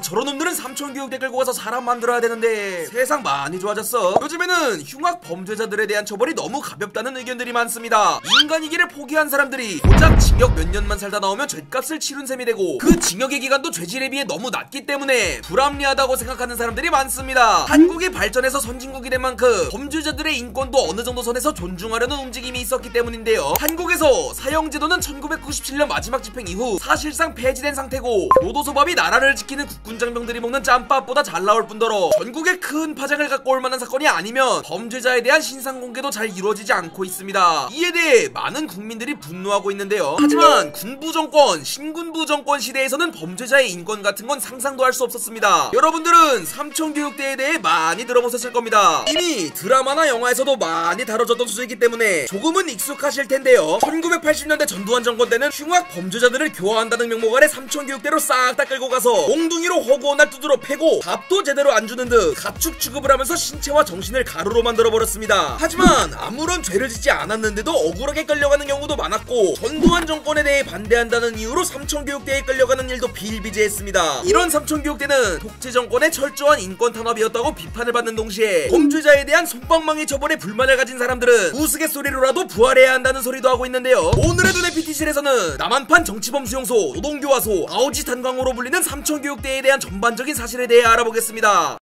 저런 놈들은 삼촌교육대 끌고 가서 사람 만들어야 되는데. 세상 많이 좋아졌어. 요즘에는 흉악 범죄자들에 대한 처벌이 너무 가볍다는 의견들이 많습니다. 인간이기를 포기한 사람들이 고작 징역 몇 년만 살다 나오면 죗값을 치른 셈이 되고, 그 징역의 기간도 죄질에 비해 너무 낮기 때문에 불합리하다고 생각하는 사람들이 많습니다. 한국이 발전해서 선진국이 된 만큼 범죄자들의 인권도 어느 정도 선에서 존중하려는 움직임이 있었기 때문인데요. 한국에서 사형제도는 1997년 마지막 집행 이후 사실상 폐지된 상태고, 교도소밥이 나라를 지키는 국군 장병들이 먹는 짬밥보다 잘 나올 뿐더러 전국에 큰 파장을 갖고 올 만한 사건이 아니면 범죄자에 대한 신상 공개도 잘 이루어지지 않고 있습니다. 이에 대해 많은 국민들이 분노하고 있는데요. 하지만 군부 정권, 신군부 정권 시대에서는 범죄자의 인권 같은 건 상상도 할 수 없었습니다. 여러분들은 삼촌교육대에 대해 많이 들어보셨을 겁니다. 이미 드라마나 영화에서도 많이 다뤄졌던 주제이기 때문에 조금은 익숙하실 텐데요. 1980년대 전두환 정권 때는 흉악 범죄자들을 교화한다는 명목 아래 삼촌교육대로 싹 다 끌고 가서 몽둥이로 허구한 날 두드러 패고 밥도 제대로 안 주는 등 가축 취급을 하면서 신체와 정신을 가루로 만들어버렸습니다. 하지만 아무런 죄를 짓지 않았는데도 억울하게 끌려가는 경우도 많았고, 전두환 정권에 대해 반대한다는 이유로 삼촌교육대에 끌려가는 일도 비일비재했습니다. 이런 삼촌교육대는 독재 정권의 철저한 인권 탄압이었다고 비판을 받는 동시에 범죄자에 대한 솜방망이 처벌에 불만을 가진 사람들은 우스갯소리로라도 부활해야 한다는 소리도 하고 있는데요. 오늘의 눈의 PT실에서는 남한판 정치범 수용소, 노동교화소, 아오지 탄광으로 불리는 삼촌교육대에 대한 전반적인 사실에 대해 알아보겠습니다.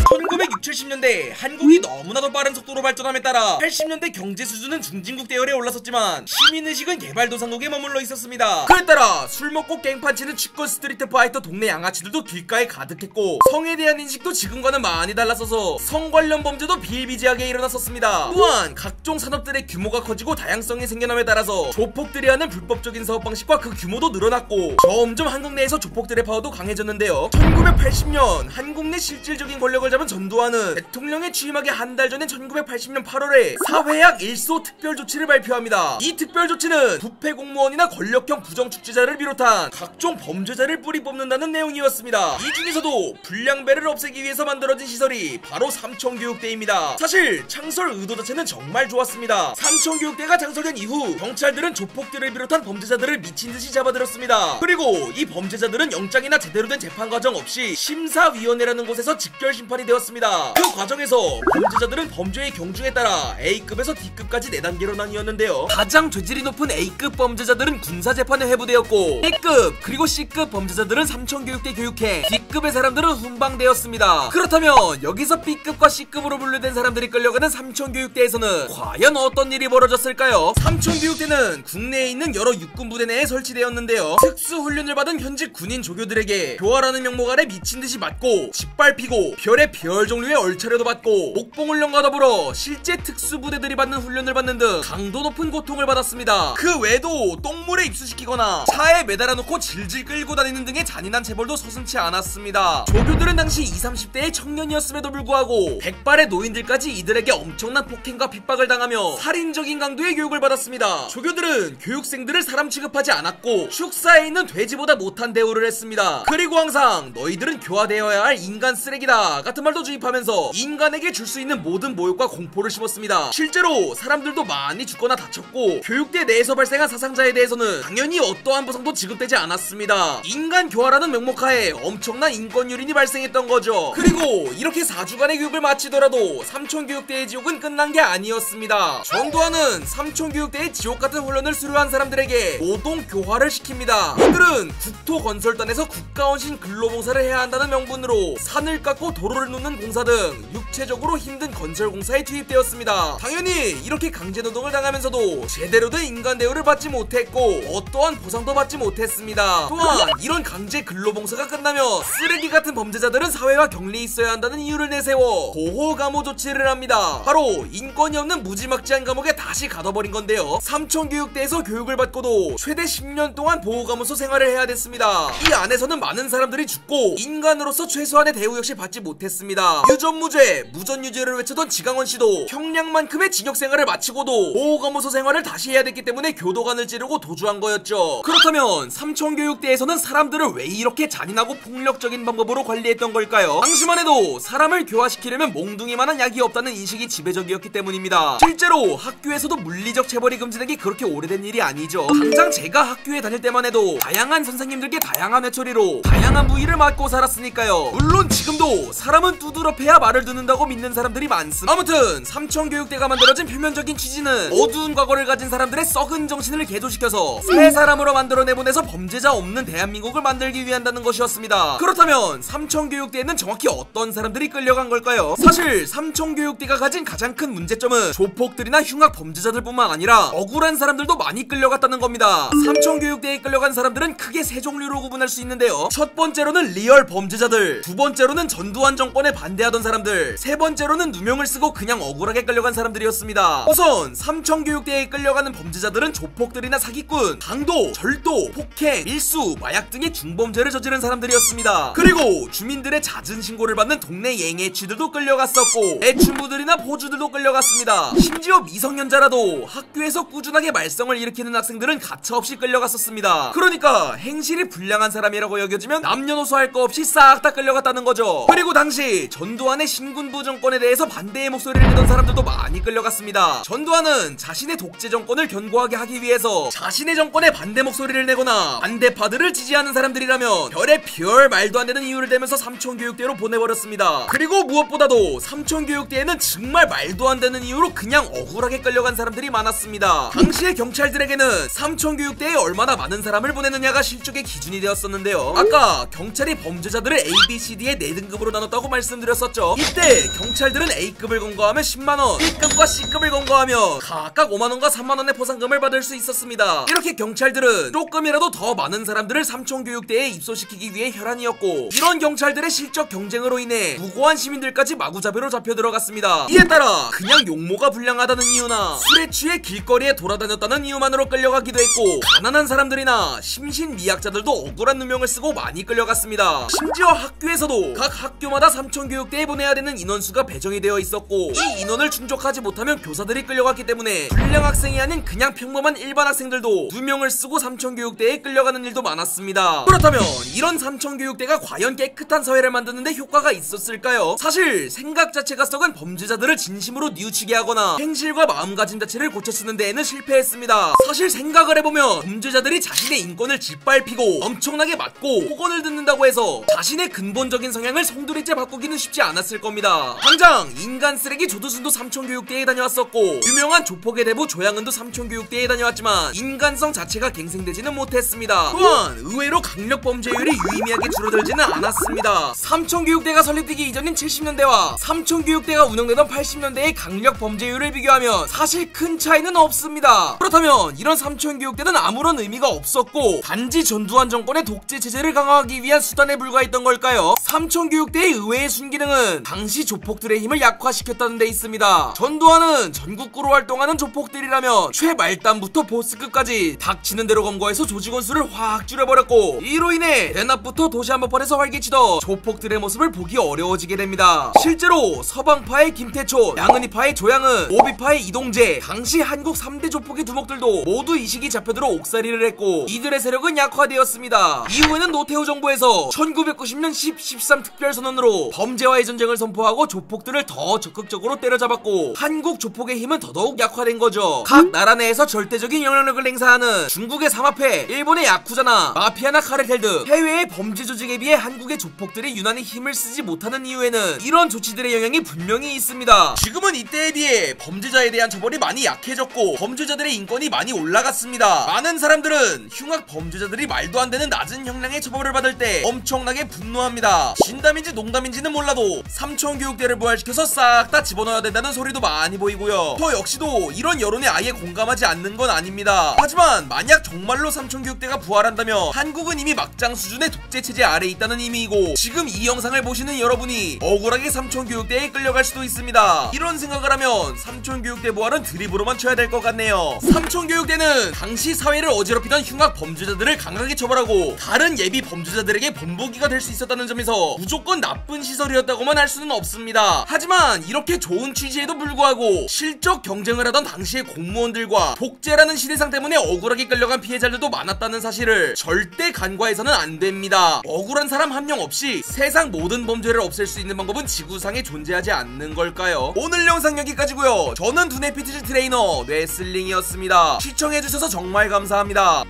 1960~70년대 한국이 너무나도 빠른 속도로 발전함에 따라 80년대 경제 수준은 중진국 대열에 올랐었지만 시민의식은 개발도상국에 머물러 있었습니다. 그에 따라 술 먹고 깽판치는 취권 스트리트 파이터 동네 양아치들도 길가에 가득했고, 성에 대한 인식도 지금과는 많이 달랐어서 성 관련 범죄도 비일비재하게 일어났었습니다. 또한 각종 산업들의 규모가 커지고 다양성이 생겨남에 따라서 조폭들이 하는 불법적인 사업 방식과 그 규모도 늘어났고, 점점 한국 내에서 조폭들의 파워도 강해졌는데요. 1980년 한국 내 실질적인 권력을 잡은 전두환은 대통령에 취임하기 한 달 전인 1980년 8월에 사회약 1소 특별조치를 발표합니다. 이 특별조치는 부패 공무원이나 권력형 부정축제자를 비롯한 각종 범죄자를 뿌리 뽑는다는 내용이었습니다. 이 중에서도 불량배를 없애기 위해서 만들어진 시설이 바로 삼촌교육대입니다. 사실 창설 의도 자체는 정말 좋았습니다. 삼촌교육대가 창설된 이후 경찰들은 조폭들을 비롯한 범죄자들을 미친듯이 잡아들였습니다. 그리고 이 범죄자들은 영장이나 제대로 된 재판 과정 없이 심사위원회라는 곳에서 직결 심판이 되었습니다. 그 과정에서 범죄자들은 범죄의 경중에 따라 A급에서 D급까지 4단계로 나뉘었는데요. 가장 죄질이 높은 A급 범죄자들은 군사재판에 회부되었고, B급 그리고 C급 범죄자들은 삼촌교육대 교육해, D급의 사람들은 훈방되었습니다. 그렇다면 여기서 B급과 C급으로 분류된 사람들이 끌려가는 삼촌교육대에서는 과연 어떤 일이 벌어졌을까요? 삼촌교육대는 국내에 있는 여러 육군 부대 내에 설치되었는데요. 특수훈련을 받은 현직 군인 조교들에게 교화라는 명목 아래 미친듯이 맞고 짓밟히고 별의 별 종류의 얼차려도 받고, 목봉훈련과 더불어 실제 특수부대들이 받는 훈련을 받는 등 강도 높은 고통을 받았습니다. 그 외에도 똥물에 입수시키거나 차에 매달아놓고 질질 끌고 다니는 등의 잔인한 체벌도 서슴지 않았습니다. 조교들은 당시 20, 30대의 청년이었음에도 불구하고 백발의 노인들까지 이들에게 엄청난 폭행과 핍박을 당하며 살인적인 강도의 교육을 받았습니다. 조교들은 교육생들을 사람 취급하지 않았고 축사에 있는 돼지보다 못한 대우를 했습니다. 그리고 항상 너희들은 교화되어야 할 인간 쓰레기다 같은 말도 주입하면서 인간에게 줄 수 있는 모든 모욕과 공포를 심었습니다. 실제로 사람들도 많이 죽거나 다쳤고, 교육대 내에서 발생한 사상자에 대해서는 당연히 어떠한 보상도 지급되지 않았습니다. 인간 교화라는 명목하에 엄청난 인권 유린이 발생했던 거죠. 그리고 이렇게 4주간의 교육을 마치더라도 삼촌교육대의 지옥은 끝난 게 아니었습니다. 전두환은 삼촌교육대의 지옥 같은 훈련을 수료한 사람들에게 노동 교화를 시킵니다. 이들은 국토건설단에서 국가원신 근로봉사를 해야 한다는 명분으로 산을 깎고 도로를 놓는 공사 등 육체적으로 힘든 건설공사에 투입되었습니다. 당연히 이렇게 강제노동을 당하면서도 제대로 된 인간 대우를 받지 못했고 어떠한 보상도 받지 못했습니다. 또한 이런 강제 근로봉사가 끝나면 쓰레기 같은 범죄자들은 사회와 격리 있어야 한다는 이유를 내세워 보호감호 조치를 합니다. 바로 인권이 없는 무지막지한 감옥에 다시 가둬버린 건데요. 삼촌교육대에서 교육을 받고도 최대 10년 동안 보호감호소 생활을 해야 됐습니다. 이 안에서는 많은 사람들이 죽고 인간으로서 최소한의 대우 역시 받지 못했습니다. 유족, 무전무죄, 무전유죄를 외쳤던 지강원씨도 형량만큼의 징역생활을 마치고도 보호감호소 생활을 다시 해야 됐기 때문에 교도관을 찌르고 도주한 거였죠. 그렇다면 삼청교육대에서는 사람들을 왜 이렇게 잔인하고 폭력적인 방법으로 관리했던 걸까요? 당시만 해도 사람을 교화시키려면 몽둥이만한 약이 없다는 인식이 지배적이었기 때문입니다. 실제로 학교에서도 물리적 체벌이 금지되기 그렇게 오래된 일이 아니죠. 당장 제가 학교에 다닐 때만 해도 다양한 선생님들께 다양한 회초리로 다양한 부위를 맞고 살았으니까요. 물론 지금도 사람은 두드러 패야 말을 듣는다고 믿는 사람들이 많습니다. 아무튼 삼청교육대가 만들어진 표면적인 취지는 어두운 과거를 가진 사람들의 썩은 정신을 개조시켜서 새 사람으로 만들어 내보내서 범죄자 없는 대한민국을 만들기 위한다는 것이었습니다. 그렇다면 삼청교육대에는 정확히 어떤 사람들이 끌려간 걸까요? 사실 삼청교육대가 가진 가장 큰 문제점은 조폭들이나 흉악 범죄자들뿐만 아니라 억울한 사람들도 많이 끌려갔다는 겁니다. 삼청교육대에 끌려간 사람들은 크게 세 종류로 구분할 수 있는데요. 첫 번째로는 리얼 범죄자들, 두 번째로는 전두환 정권에 반대하던 사람들, 세 번째로는 누명을 쓰고 그냥 억울하게 끌려간 사람들이었습니다. 우선 삼청교육대에 끌려가는 범죄자들은 조폭들이나 사기꾼, 강도, 절도, 폭행, 밀수, 마약 등의 중범죄를 저지른 사람들이었습니다. 그리고 주민들의 잦은 신고를 받는 동네 앵애취들도 끌려갔었고 애춘부들이나 포주들도 끌려갔습니다. 심지어 미성년자라도 학교에서 꾸준하게 말썽을 일으키는 학생들은 가차없이 끌려갔었습니다. 그러니까 행실이 불량한 사람이라고 여겨지면 남녀노소 할 거 없이 싹 다 끌려갔다는 거죠. 그리고 당시 전두환의 신군부 정권에 대해서 반대의 목소리를 내던 사람들도 많이 끌려갔습니다. 전두환은 자신의 독재 정권을 견고하게 하기 위해서 자신의 정권에 반대 목소리를 내거나 반대파들을 지지하는 사람들이라면 별의 말도 안 되는 이유를 대면서 삼청교육대로 보내버렸습니다. 그리고 무엇보다도 삼청교육대에는 정말 말도 안 되는 이유로 그냥 억울하게 끌려간 사람들이 많았습니다. 당시의 경찰들에게는 삼청교육대에 얼마나 많은 사람을 보내느냐가 실족의 기준이 되었었는데요. 아까 경찰이 범죄자들을 A, B, C, D의 4등급으로 나눴다고 말씀드렸었죠. 이때 경찰들은 A급을 검거하면 10만원, B급과 C급을 검거하면 각각 5만원과 3만원의 포상금을 받을 수 있었습니다. 이렇게 경찰들은 조금이라도 더 많은 사람들을 삼청교육대에 입소시키기 위해 혈안이었고, 이런 경찰들의 실적 경쟁으로 인해 무고한 시민들까지 마구잡이로 잡혀 들어갔습니다. 이에 따라 그냥 용모가 불량하다는 이유나 술에 취해 길거리에 돌아다녔다는 이유만으로 끌려가기도 했고, 가난한 사람들이나 심신미약자들도 억울한 누명을 쓰고 많이 끌려갔습니다. 심지어 학교에서도 각 학교마다 삼청교육대에 보내야 되는 인원수가 배정이 되어 있었고, 이 인원을 충족하지 못하면 교사들이 끌려갔기 때문에 불량 학생이 아닌 그냥 평범한 일반 학생들도 누명을 쓰고 삼청교육대에 끌려가는 일도 많았습니다. 그렇다면 이런 삼청교육대가 과연 깨끗한 사회를 만드는데 효과가 있었을까요? 사실 생각 자체가 썩은 범죄자들을 진심으로 뉘우치게 하거나 행실과 마음가짐 자체를 고쳐쓰는 데에는 실패했습니다. 사실 생각을 해보면 범죄자들이 자신의 인권을 짓밟히고 엄청나게 맞고 폭언을 듣는다고 해서 자신의 근본적인 성향을 송두리째 바꾸기는 쉽지 않았을 겁니다. 당장 인간 쓰레기 조두순도 삼청교육대에 다녀왔었고, 유명한 조폭의 대부 조양은도 삼청교육대에 다녀왔지만 인간성 자체가 갱생되지는 못했습니다. 또한 의외로 강력 범죄율이 유의미하게 줄어들지는 않았습니다. 삼청교육대가 설립되기 이전인 70년대와 삼청교육대가 운영되던 80년대의 강력 범죄율을 비교하면 사실 큰 차이는 없습니다. 그렇다면 이런 삼청교육대는 아무런 의미가 없었고 단지 전두환 정권의 독재 체제를 강화하기 위한 수단에 불과했던 걸까요? 삼청교육대의 의외의 순기능은 당시 조폭들의 힘을 약화시켰다는 데 있습니다. 전두환은 전국구로 활동하는 조폭들이라면 최말단부터 보스급까지 닥치는 대로 검거해서 조직원 수를 확 줄여버렸고, 이로 인해 대낮부터 도시 한복판에서 활개치던 조폭들의 모습을 보기 어려워지게 됩니다. 실제로 서방파의 김태촌, 양은이파의 조양은, 오비파의 이동재, 당시 한국 3대 조폭의 두목들도 모두 이 시기 잡혀들어 옥살이를 했고, 이들의 세력은 약화되었습니다. 이후에는 노태우 정부에서 1990년 10.13 특별선언으로 범죄와의 전쟁을 선포하고 조폭들을 더 적극적으로 때려잡았고, 한국 조폭의 힘은 더더욱 약화된 거죠. 각 나라 내에서 절대적인 영향력을 행사하는 중국의 삼합회, 일본의 야쿠자나 마피아나 카르텔 등 해외의 범죄 조직에 비해 한국의 조폭들이 유난히 힘을 쓰지 못하는 이유에는 이런 조치들의 영향이 분명히 있습니다. 지금은 이때에 비해 범죄자에 대한 처벌이 많이 약해졌고 범죄자들의 인권이 많이 올라갔습니다. 많은 사람들은 흉악 범죄자들이 말도 안 되는 낮은 형량의 처벌을 받을 때 엄청나게 분노합니다. 진담인지 농담인지는 몰라도 삼청교육대를 부활시켜서 싹 다 집어넣어야 된다는 소리도 많이 보이고요. 저 역시도 이런 여론에 아예 공감하지 않는 건 아닙니다. 하지만 만약 정말로 삼청교육대가 부활한다면 한국은 이미 막장 수준의 독재 체제 아래에 있다는 의미이고, 지금 이 영상을 보시는 여러분이 억울하게 삼청교육대에 끌려갈 수도 있습니다. 이런 생각을 하면 삼청교육대 부활은 드립으로만 쳐야 될 것 같네요. 삼청교육대는 당시 사회를 어지럽히던 흉악 범죄자들을 강하게 처벌하고 다른 예비 범죄자들에게 본보기가 될 수 있었다는 점에서 무조건 나쁜 시설이었다고만 할 수는 없습니다. 하지만 이렇게 좋은 취지에도 불구하고 실적 경쟁을 하던 당시의 공무원들과 독재라는 시대상 때문에 억울하게 끌려간 피해자들도 많았다는 사실을 절대 간과해서는 안 됩니다. 억울한 사람 한 명 없이 세상 모든 범죄를 없앨 수 있는 방법은 지구상에 존재하지 않는 걸까요? 오늘 영상 여기까지고요. 저는 두뇌 PTG 트레이너 뇌슬링이었습니다. 시청해주셔서 정말 감사합니다.